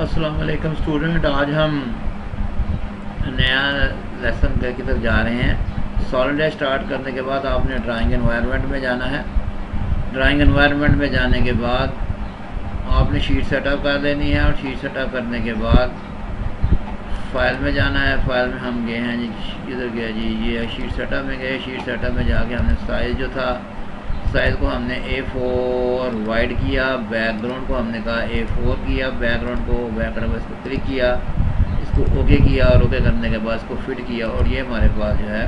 अस्सलाम वालेकुम स्टूडेंट। आज हम नया लेसन की तरफ जा रहे हैं। सॉलिड डे स्टार्ट करने के बाद आपने ड्राइंग एनवायरनमेंट में जाना है। ड्राइंग एनवायरनमेंट में जाने के बाद आपने शीट सेटअप कर लेनी है और शीट सेटअप करने के बाद फाइल में जाना है। फाइल में हम गए हैं जी, किधर गया जी, ये शीट सेटअप में गए। शीट सेटअप में जाके हमने साइज़ जो था, साइज़ को हमने A4 वाइड किया। बैकग्राउंड को हमने कहा A4 किया। बैकग्राउंड को बैकग्राउंड इसको क्लिक किया, इसको ओके किया और ओके करने के बाद इसको फिट किया और ये हमारे पास जो है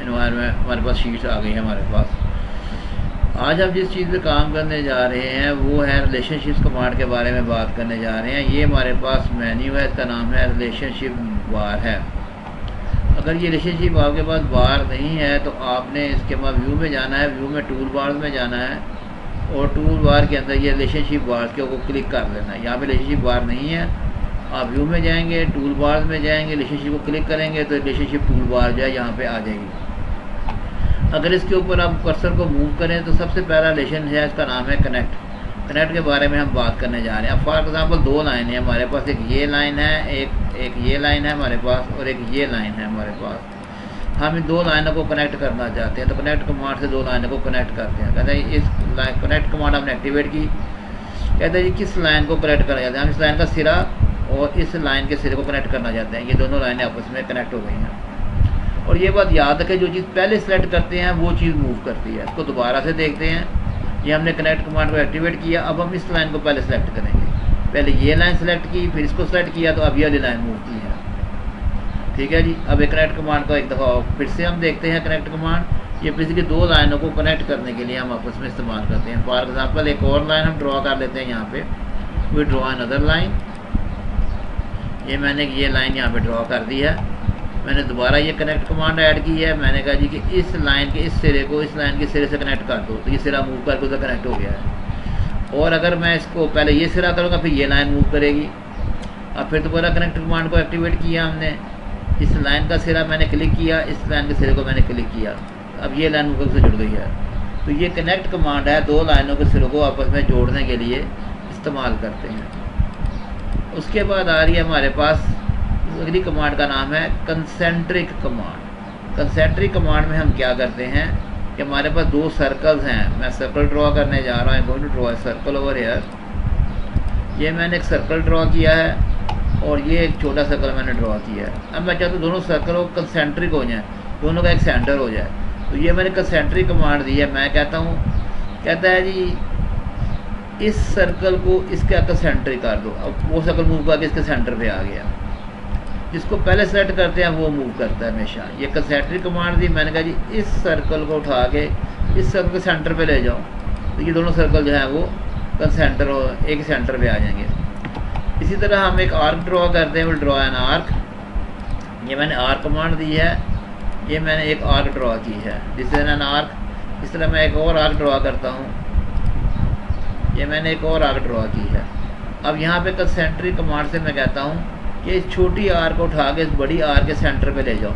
एनवायरनमेंट, हमारे पास शीट्स आ गई है हमारे पास। आज हम जिस चीज़ पे काम करने जा रहे हैं वो है रिलेशनशिप्स कमांड के बारे में बात करने जा रहे हैं। ये हमारे पास मेन्यू है, इसका नाम है रिलेशनशिप बार है। अगर ये रिलेशनशिप आपके पास बार नहीं है तो आपने इसके बाद व्यू में जाना है। व्यू में टूल बार में जाना है और टूल बार के अंदर ये रिलेशनशिप बार के को क्लिक कर लेना है। यहाँ पे रिलेशनशिप बार नहीं है, आप व्यू में जाएंगे, टूल बार में जाएंगे, रिलेशनशिप को क्लिक करेंगे तो रिलेशनशिप टूल बार जो है यहाँ पे आ जाएगी। अगर इसके ऊपर आप कर्सर को मूव करें तो सबसे पहला रिलेशन है, इसका नाम है कनेक्ट। कनेक्ट के बारे में हम बात करने जा रहे हैं। फॉर एग्जांपल दो लाइन है हमारे पास, एक ये लाइन है, एक ये लाइन है हमारे पास और एक ये लाइन है हमारे पास। हम इन दो लाइनों को कनेक्ट करना चाहते हैं तो कनेक्ट कमांड से दो लाइनों को कनेक्ट करते हैं। कहते हैं इस लाइन कनेक्ट कमांड हमने एक्टिवेट की। कहते हैं जी किस लाइन को कनेक्ट करना चाहते हैं, हम इस लाइन का सिरा और इस लाइन के सिरे को कनेक्ट करना चाहते हैं। ये दोनों लाइनें आपस में कनेक्ट हो गई हैं। और ये बात याद रखें, जो चीज़ पहले सेलेक्ट करते हैं वो चीज़ मूव करती है। इसको दोबारा से देखते हैं। ये हमने कनेक्ट कमांड को एक्टिवेट किया। अब हम इस लाइन को पहले सेलेक्ट करेंगे। पहले ये लाइन सेलेक्ट की, फिर इसको सेलेक्ट किया तो अब ये वाली लाइन मूव की है। ठीक है जी। अब एक कनेक्ट कमांड को एक दफ़ा फिर से हम देखते हैं। कनेक्ट कमांड ये बेसिकली दो लाइनों को कनेक्ट करने के लिए हम आपस में इस्तेमाल करते हैं। फॉर एग्जाम्पल एक और लाइन हम ड्रॉ कर लेते हैं यहाँ पे। We draw another line. ये मैंने ये लाइन यहाँ पे ड्रॉ कर दी है। मैंने दोबारा ये कनेक्ट कमांड ऐड की है। मैंने कहा जी कि इस लाइन के इस सिरे को इस लाइन के सिरे से कनेक्ट कर दो, तो ये सिरा मूव करके उधर कनेक्ट हो गया है। और अगर मैं इसको पहले ये सिरा करूँगा फिर ये लाइन मूव करेगी। अब फिर दोबारा कनेक्ट कमांड को एक्टिवेट किया हमने। इस लाइन का सिरा मैंने क्लिक किया, इस लाइन के सिरे को मैंने क्लिक किया, अब ये लाइन मूव से जुड़ गई है। तो ये कनेक्ट कमांड है, दो लाइनों के सिरों को आपस में जोड़ने के लिए इस्तेमाल करते हैं। उसके बाद आ रही है हमारे पास अगली कमांड का नाम है कंसेंट्रिक कमांड। कंसेंट्रिक कमांड में हम क्या करते हैं कि हमारे पास दो सर्कल्स हैं। मैं सर्कल ड्रॉ करने जा रहा हूँ। Going to draw a circle over here. ये मैंने एक सर्कल ड्रॉ किया है और ये एक छोटा सर्कल मैंने ड्रॉ किया है। अब मैं चाहता हूँ दोनों सर्कल को कंसेंट्रिक हो जाए, दोनों का एक सेंटर हो जाए। तो ये मैंने कंसेंट्रिक कमांड दी है। मैं कहता हूँ, कहता है जी इस सर्कल को इसका कंसेंट्रिक कर दो। अब वो सर्कल मूव करके इसके सेंटर पे आ गया। जिसको पहले सेलेक्ट करते हैं वो मूव करता है हमेशा। ये कंसेंट्रिक कमांड दी। मैंने कहा जी इस सर्कल को उठा के इस सर्कल के सेंटर पे ले जाओ, तो ये दोनों सर्कल जो है वो कंसेंटर एक सेंटर पे आ जाएंगे। इसी तरह हम एक आर्क ड्रॉ करते हैं। वो ड्रॉ एन आर्क। ये मैंने आर्क कमांड दी है। ये मैंने एक आर्क ड्रॉ की है, दिस इज एन आर्क। इस तरह मैं एक और आर्क ड्रॉ करता हूँ। ये मैंने एक और आर्क ड्रॉ की है। अब यहाँ पे कंसेंट्रिक कमांड से मैं कहता हूँ कि इस छोटी आर को उठा के इस बड़ी आर के सेंटर पे ले जाओ,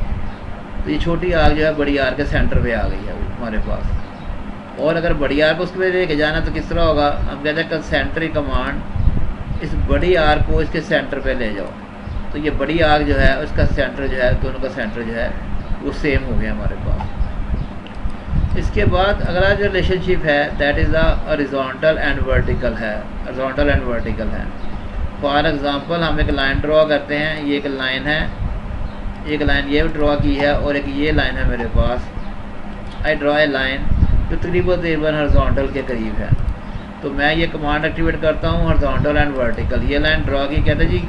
तो ये छोटी आर जो है बड़ी आर के सेंटर पे आ गई है हमारे पास। और अगर बड़ी आर को उसके पे लेके जाना तो किस तरह होगा, हम कहते हैं कंसेंट्रिक कमांड इस बड़ी आर को इसके सेंटर पे ले जाओ, तो ये बड़ी आर जो है उसका सेंटर जो है, दोनों का सेंटर जो है वो सेम हो गया हमारे पास। इसके बाद अगला जो रिलेशनशिप है that is the horizontal and vertical है। हॉरिजॉन्टल एंड वर्टिकल है। फॉर एग्ज़ाम्पल हम एक लाइन ड्रॉ करते हैं। ये एक लाइन है, एक लाइन ये ड्रॉ की है और एक ये लाइन है मेरे पास। आई ड्रॉ ए लाइन जो तकरीबन हॉरिजॉन्टल के करीब है। तो मैं ये कमांड एक्टिवेट करता हूँ हॉरिजॉन्टल एंड वर्टिकल। ये लाइन ड्रॉ की, कहते हैं जी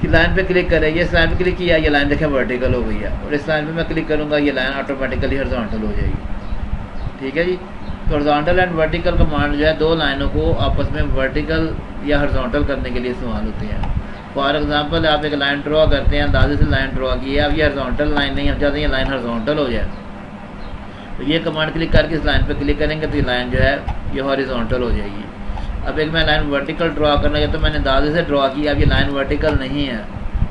कि लाइन पे क्लिक करें। ये इस लाइन पे क्लिक किया, ये लाइन देखें वर्टिकल हो गई है। और इस लाइन पे मैं क्लिक करूँगा, ये लाइन ऑटोमेटिकली हॉरिजॉन्टल हो जाएगी। ठीक है जी। तो हॉरिजॉन्टल एंड वर्टिकल कमांड जो है दो लाइनों को आपस में वर्टिकल या हॉरिजॉन्टल करने के लिए इस्तेमाल होती हैं। फॉर एग्जांपल आप एक लाइन ड्रॉ करते हैं, अंदाजे से लाइन ड्रॉ की है। अब ये हॉरिजॉन्टल लाइन नहीं, हम चाहते हैं ये लाइन हॉरिजॉन्टल हो जाए। तो ये कमांड क्लिक करके इस लाइन पे क्लिक करेंगे तो ये लाइन जो है ये हॉरिजॉन्टल हो जाएगी। अब एक मैं लाइन वर्टिकल ड्रॉ करना चाहता हूँ, मैंने अंदाजे से ड्रॉ किया, अब ये लाइन वर्टिकल नहीं है,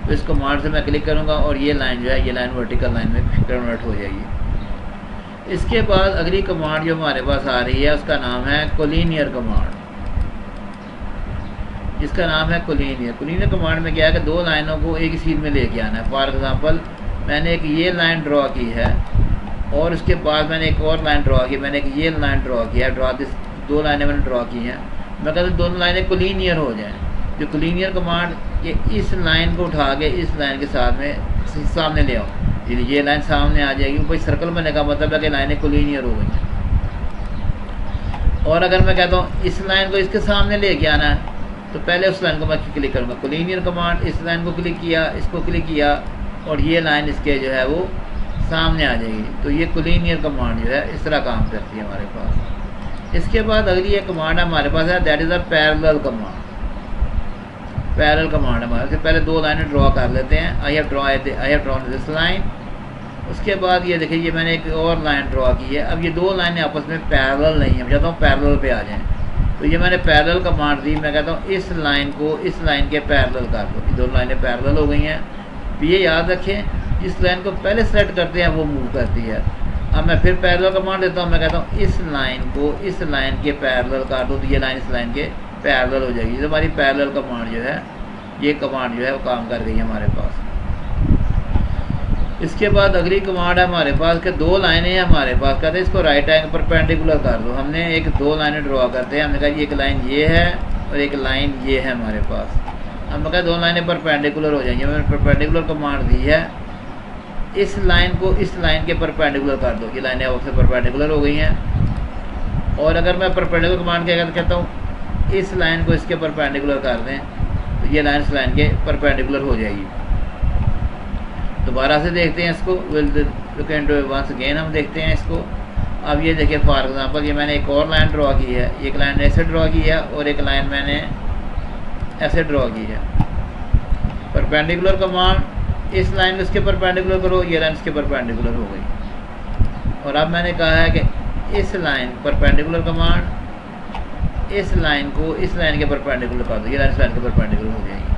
तो इस कमांड से मैं क्लिक करूँगा और ये लाइन जो है ये लाइन वर्टिकल लाइन में कन्वर्ट हो जाएगी। इसके बाद अगली कमांड जो हमारे पास आ रही है उसका नाम है कोलिनियर कमांड। इसका नाम है कोलिनियर। कोलिनियर कमांड में क्या है कि दो लाइनों को एक ही सीन में लेके आना है। फॉर एग्जांपल मैंने एक ये लाइन ड्रॉ की है और उसके बाद मैंने एक और लाइन ड्रॉ की, मैंने एक ये लाइन ड्रॉ किया है, ड्रॉ दिस, दो लाइनें मैंने ड्रॉ की हैं। मैं कहता हूँ दोनों लाइनें कोलिनियर हो जाएं। जो कोलिनियर कमांड, ये इस लाइन को उठा के इस लाइन के साथ में सामने ले आओ, ये लाइन सामने आ जाएगी। कोई सर्कल बनने का मतलब है कि लाइनें कोलिनियर हो गई हैं। और अगर मैं कहता हूँ इस लाइन को इसके सामने लेके आना है, तो पहले उस लाइन को मैं क्लिक करूँगा। कोलिनियर कमांड, इस लाइन को क्लिक किया, इसको क्लिक किया और ये लाइन इसके जो है वो सामने आ जाएगी। तो ये कोलिनियर कमांड जो है इस तरह काम करती है हमारे पास। इसके बाद अगली एक कमांड हमारे पास है, that is a parallel command. Parallel command हमारे से पहले दो लाइनें ड्रॉ कर लेते हैं। I have drawn this line. उसके बाद ये देखिए, ये मैंने एक और लाइन ड्रॉ की है। अब ये दो लाइनें आपस में पैरेलल नहीं है, मैं चाहता हूँ पैरेलल पे आ जाएं। तो ये मैंने पैरेलल कमांड दी, मैं कहता हूँ इस लाइन को इस लाइन के पैरेलल कर दो। ये दोनों लाइनें पैरेलल हो गई हैं। ये याद रखें, इस लाइन को पहले सेलेक्ट करते हैं वो मूव करती है। अब मैं फिर पैरेलल कमांड देता हूँ, मैं कहता हूँ इस लाइन को इस लाइन के पैरेलल कर दो, तो ये लाइन इस लाइन के पैरेलल हो जाएगी। तो हमारी पैरेलल कमांड जो है, ये कमांड जो है वो काम कर गई है हमारे पास। इसके बाद अगली कमांड है हमारे पास कि दो लाइनें हैं हमारे पास, कहते हैं इसको राइट एंगल परपेंडिकुलर कर दो। हमने एक दो लाइनें ड्रॉ करते हैं, हमने कहा एक लाइन ये है और एक लाइन ये है हमारे पास। हमने कहा दो लाइनें परपेंडिकुलर हो जाएंगी। मैंने परपेंडिकुलर कमांड दी है, इस लाइन को इस लाइन के परपेंडिकुलर कर दो। ये लाइनें उससे परपेंडिकुलर हो गई हैं। और अगर मैं परपेंडिकुलर कमांड क्या कहता हूँ, इस लाइन को इसके परपेंडिकुलर कर दें, तो ये लाइन इस लाइन के परपेंडिकुलर हो जाएगी। दोबारा से देखते हैं इसको, will look into once again हम देखते हैं इसको। अब ये देखिए, फॉर एग्जांपल ये मैंने एक और लाइन ड्रॉ की है, एक लाइन ऐसे ड्रॉ की है और एक लाइन मैंने ऐसे ड्रॉ की है। परपेंडिकुलर कमांड, इस लाइन को इसके परपेंडिकुलर करो, ये लाइन इसके परपेंडिकुलर हो गई। और अब मैंने कहा है कि इस लाइन परपेंडिकुलर कमांड, इस लाइन को इस लाइन के परपेंडिकुलर कर दो, ये लाइन इस लाइन के परपेंडिकुलर हो जाएगी।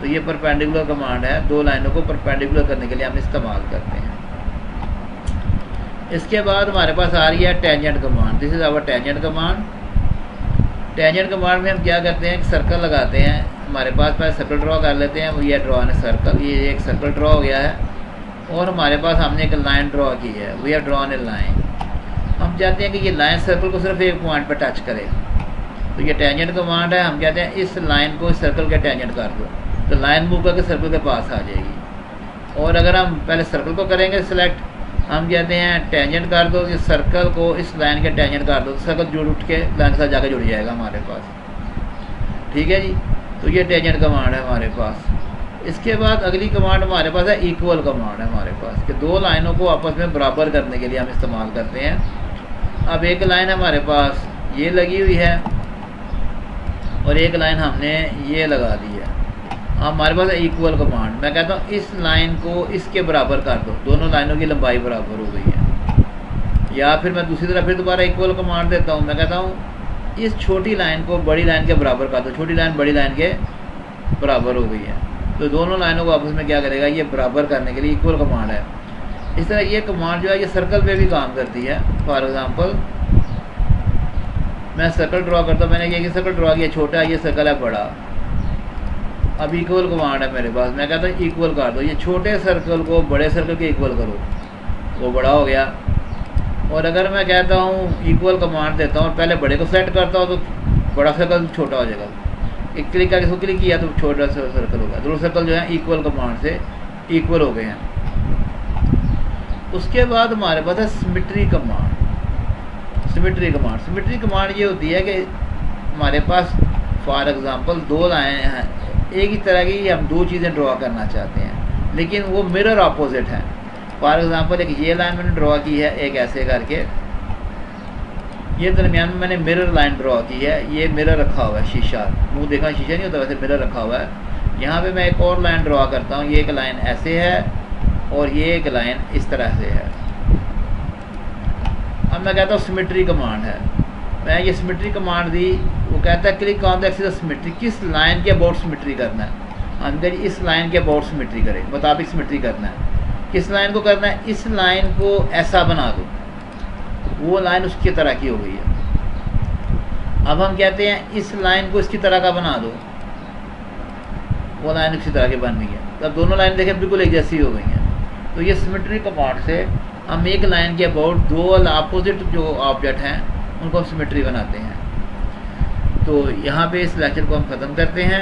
तो ये परपेंडिकुलर कमांड है, दो लाइनों को परपेंडिकुलर करने के लिए हम इस्तेमाल करते हैं। इसके बाद हमारे पास आ रही है tangent command. This is our tangent command. Tangent command में हम क्या करते हैं, एक सर्कल लगाते हैं। हमारे पास पहले सर्कल ड्रॉ कर लेते हैं, ये ड्रॉ है सर्कल, ये एक सर्कल ड्रॉ हो गया है। और हमारे पास हमने एक लाइन ड्रॉ की है, we have drawn a line. हम चाहते हैं कि ये लाइन सर्कल को सिर्फ एक पॉइंट पर टच करे, तो ये टेंजेंट कमांड है। हम कहते हैं इस लाइन को इस सर्कल के टेंजेंट कर दो, तो लाइन मूव करके सर्कल के पास आ जाएगी। और अगर हम पहले सर्कल को करेंगे सिलेक्ट, हम कहते हैं टेंजेंट कर दो, इस सर्कल को इस लाइन के टेंजेंट कर दो, तो सर्कल जुड़ उठ के लाइन के साथ जाकर जुड़ जाएगा हमारे पास। ठीक है जी, तो ये टेंजेंट कमांड है हमारे पास। इसके बाद अगली कमांड हमारे पास है इक्वल कमांड है हमारे पास, कि दो लाइनों को आपस में बराबर करने के लिए हम इस्तेमाल करते हैं। अब एक लाइन हमारे पास ये लगी हुई है और एक लाइन हमने ये लगा दी है। हमारे पास है इक्वल कमांड। मैं कहता हूँ इस लाइन को इसके बराबर कर दो, दोनों लाइनों की लंबाई बराबर हो गई है। या फिर मैं दूसरी तरफ फिर दोबारा इक्वल कमांड देता हूँ, मैं कहता हूँ इस छोटी लाइन को बड़ी लाइन के बराबर कर दो, छोटी लाइन बड़ी लाइन के बराबर हो गई है। तो दोनों लाइनों को आपस में क्या करेगा, ये बराबर करने के लिए इक्वल कमांड है। इस तरह ये कमांड जो है ये सर्कल पे भी काम करती है। फॉर एग्जांपल मैं सर्कल ड्रॉ करता हूँ, मैंने ये सर्कल ड्रॉ किया छोटा, ये सर्कल है बड़ा। अब इक्वल कमांड है मेरे पास, मैं कहता हूँ इक्वल कर दो, ये छोटे सर्कल को बड़े सर्कल के इक्वल करो, वो बड़ा हो गया। और अगर मैं कहता हूँ इक्वल कमांड देता हूँ और पहले बड़े को सेलेक्ट करता हूँ, तो बड़ा सर्कल छोटा हो जाएगा। एक क्लिक करके इसको क्लिक किया तो छोटा सर्कल होगा। दोनों सर्कल जो है इक्वल कमांड से इक्वल हो गए हैं। उसके बाद हमारे पास है सिमेट्री कमांड। सिमेट्री कमांड ये होती है कि हमारे पास फॉर एग्जांपल दो लाइन हैं, एक ही तरह की हम दो चीज़ें ड्रॉ करना चाहते हैं, लेकिन वो मिरर अपोजिट हैं। फॉर एग्जांपल एक ये लाइन मैंने ड्रॉ की है, एक ऐसे करके, ये दरमियान में मैंने मिरर लाइन ड्रॉ की है। ये मिरर रखा हुआ है, शीशा, मुंह देखना शीशा नहीं होता, वैसे मिरर रखा हुआ है। यहाँ पे मैं एक और लाइन ड्रॉ करता हूँ, ये एक लाइन ऐसे है और ये एक लाइन इस तरह से है। अब मैं कहता हूँ सिमेट्री कमांड है, मैं ये सिमेट्री कमांड दी, वो कहता है click on the axis of symmetry, किस लाइन के अबाउट सिमेट्री करना है। अंदर इस लाइन के अबाउट सिमेट्री करें, मुताबिक सिमेट्री करना है। किस लाइन को करना है, इस लाइन को ऐसा बना दो, वो लाइन उसकी तरह की हो गई है। अब हम कहते हैं इस लाइन को इसकी तरह का बना दो, वो लाइन इसी तरह की बन रही है। तो अब दोनों लाइन देखें बिल्कुल एक जैसी हो गई हैं। तो ये सिमेट्री कमांड से हम एक लाइन के अबाउट दो अपोजिट जो ऑब्जेक्ट हैं उनको हम सिमेट्री बनाते हैं। तो यहाँ पे इस लेक्चर को हम ख़त्म करते हैं।